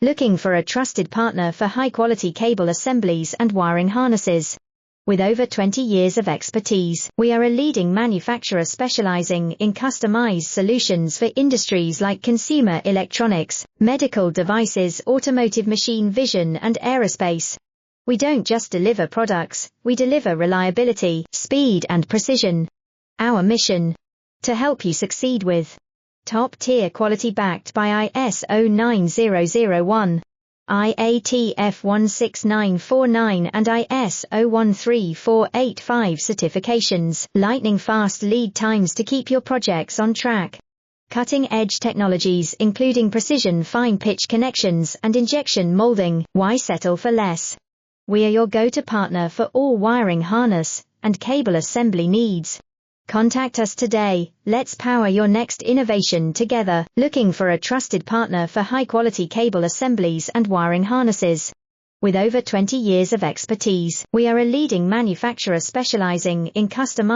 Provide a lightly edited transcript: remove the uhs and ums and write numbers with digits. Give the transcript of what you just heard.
Looking for a trusted partner for high-quality cable assemblies and wiring harnesses? With over 20 years of expertise, we are a leading manufacturer specializing in customized solutions for industries like consumer electronics, medical devices, automotive, machine vision, and aerospace. We don't just deliver products, we deliver reliability, speed, and precision. Our mission: to help you succeed with top-tier quality backed by ISO 9001. IATF 16949 and ISO 13485 certifications, lightning-fast lead times to keep your projects on track. Cutting-edge technologies including precision fine-pitch connections and injection molding. Why settle for less? We are your go-to partner for all wiring harness and cable assembly needs. Contact us today. Let's power your next innovation together. Looking for a trusted partner for high-quality cable assemblies and wiring harnesses? With over 20 years of expertise, we are a leading manufacturer specializing in customized